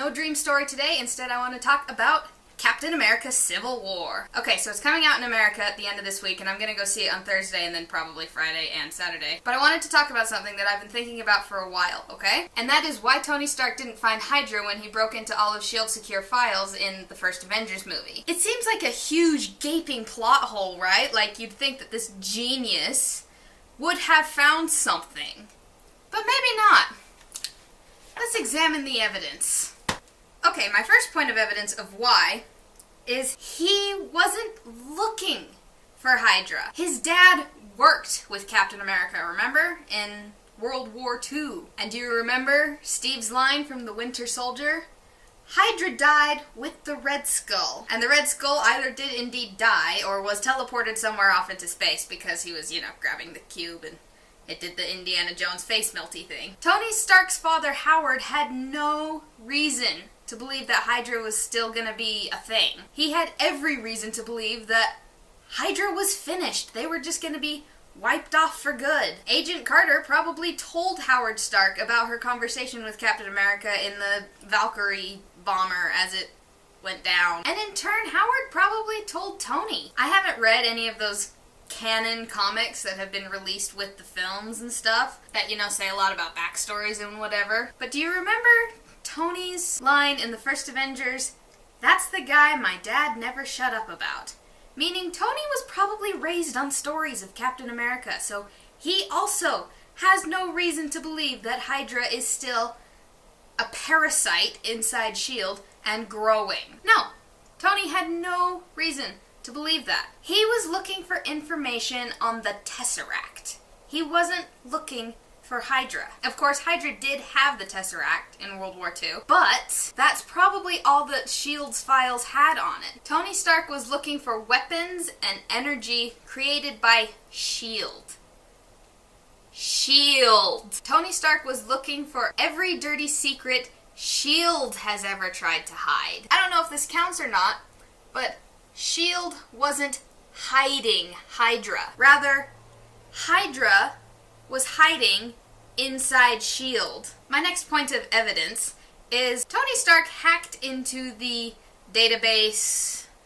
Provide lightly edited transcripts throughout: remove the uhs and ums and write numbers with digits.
No dream story today. Instead, I want to talk about Captain America Civil War. Okay, so it's coming out in America at the end of this week, and I'm gonna go see it on Thursday and then probably Friday and Saturday. But I wanted to talk about something that I've been thinking about for a while, okay? And that is why Tony Stark didn't find HYDRA when he broke into all of S.H.I.E.L.D.'s secure files in the first Avengers movie. It seems like a huge gaping plot hole, right? Like, you'd think that this genius would have found something. But maybe not. Let's examine the evidence. Okay, my first point of evidence of why is he wasn't looking for HYDRA. His dad worked with Captain America, remember? In World War II. And do you remember Steve's line from The Winter Soldier? HYDRA died with the Red Skull. And the Red Skull either did indeed die or was teleported somewhere off into space because he was, grabbing the cube and it did the Indiana Jones face melty thing. Tony Stark's father, Howard, had no reason to believe that HYDRA was still gonna be a thing. He had every reason to believe that HYDRA was finished. They were just gonna be wiped off for good. Agent Carter probably told Howard Stark about her conversation with Captain America in the Valkyrie bomber as it went down. And in turn, Howard probably told Tony. I haven't read any of those canon comics that have been released with the films and stuff that, say a lot about backstories and whatever. But do you remember Tony's line in the first Avengers, "That's the guy my dad never shut up about"? Meaning Tony was probably raised on stories of Captain America, so he also has no reason to believe that HYDRA is still a parasite inside S.H.I.E.L.D. and growing. No, Tony had no reason to believe that. He was looking for information on the Tesseract. He wasn't looking for HYDRA. Of course, HYDRA did have the Tesseract in World War II, but that's probably all that S.H.I.E.L.D.'s files had on it. Tony Stark was looking for weapons and energy created by S.H.I.E.L.D. S.H.I.E.L.D. Tony Stark was looking for every dirty secret S.H.I.E.L.D. has ever tried to hide. I don't know if this counts or not, but S.H.I.E.L.D. wasn't hiding HYDRA. Rather, HYDRA was hiding inside S.H.I.E.L.D. My next point of evidence is Tony Stark hacked into the database /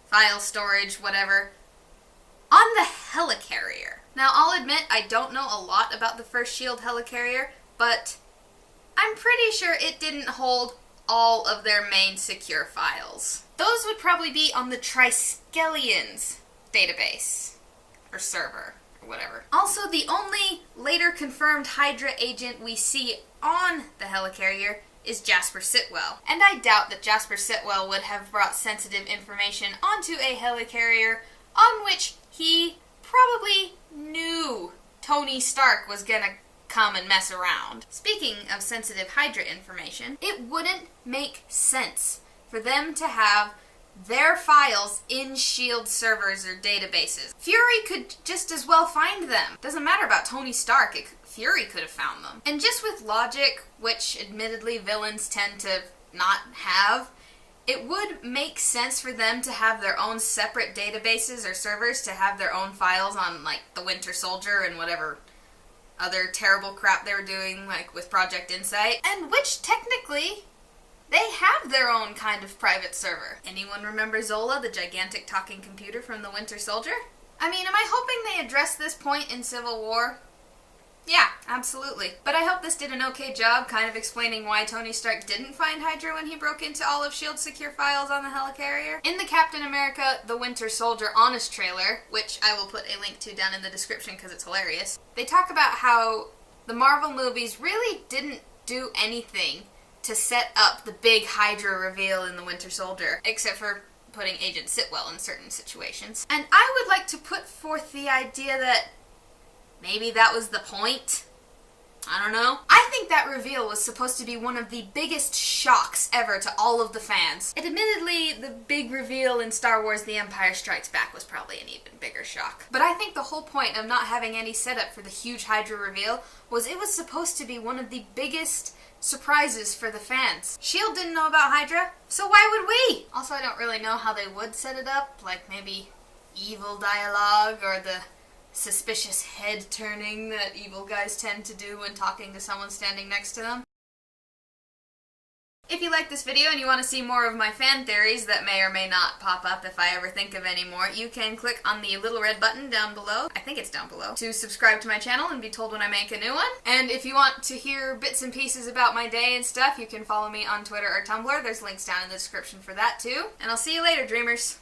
file storage, whatever, on the helicarrier. Now, I'll admit I don't know a lot about the first S.H.I.E.L.D. helicarrier, but I'm pretty sure it didn't hold all of their main secure files. Those would probably be on the Triskelions database, or server, or whatever. Also, the only later confirmed HYDRA agent we see on the helicarrier is Jasper Sitwell. And I doubt that Jasper Sitwell would have brought sensitive information onto a helicarrier on which he probably knew Tony Stark was gonna come and mess around. Speaking of sensitive HYDRA information, it wouldn't make sense for them to have their files in S.H.I.E.L.D. servers or databases. Fury could just as well find them. Doesn't matter about Tony Stark, Fury could have found them. And just with logic, which admittedly villains tend to not have, it would make sense for them to have their own separate databases or servers to have their own files on, like, the Winter Soldier and whatever other terrible crap they were doing, like with Project Insight, and which technically they have their own kind of private server. Anyone remember Zola, the gigantic talking computer from the Winter Soldier? I mean, am I hoping they address this point in Civil War? Yeah, absolutely. But I hope this did an okay job kind of explaining why Tony Stark didn't find HYDRA when he broke into all of S.H.I.E.L.D.'s secure files on the helicarrier. In the Captain America The Winter Soldier Honest trailer, which I will put a link to down in the description because it's hilarious, they talk about how the Marvel movies really didn't do anything to set up the big HYDRA reveal in The Winter Soldier, except for putting Agent Sitwell in certain situations. And I would like to put forth the idea that maybe that was the point. I don't know. I think that reveal was supposed to be one of the biggest shocks ever to all of the fans. And admittedly, the big reveal in Star Wars The Empire Strikes Back was probably an even bigger shock. But I think the whole point of not having any setup for the huge HYDRA reveal was it was supposed to be one of the biggest surprises for the fans. S.H.I.E.L.D. didn't know about HYDRA, so why would we? Also, I don't really know how they would set it up, like maybe evil dialogue or the suspicious head turning that evil guys tend to do when talking to someone standing next to them. If you like this video and you want to see more of my fan theories that may or may not pop up if I ever think of any more, you can click on the little red button down below, I think it's down below, to subscribe to my channel and be told when I make a new one. And if you want to hear bits and pieces about my day and stuff, you can follow me on Twitter or Tumblr. There's links down in the description for that too. And I'll see you later, dreamers.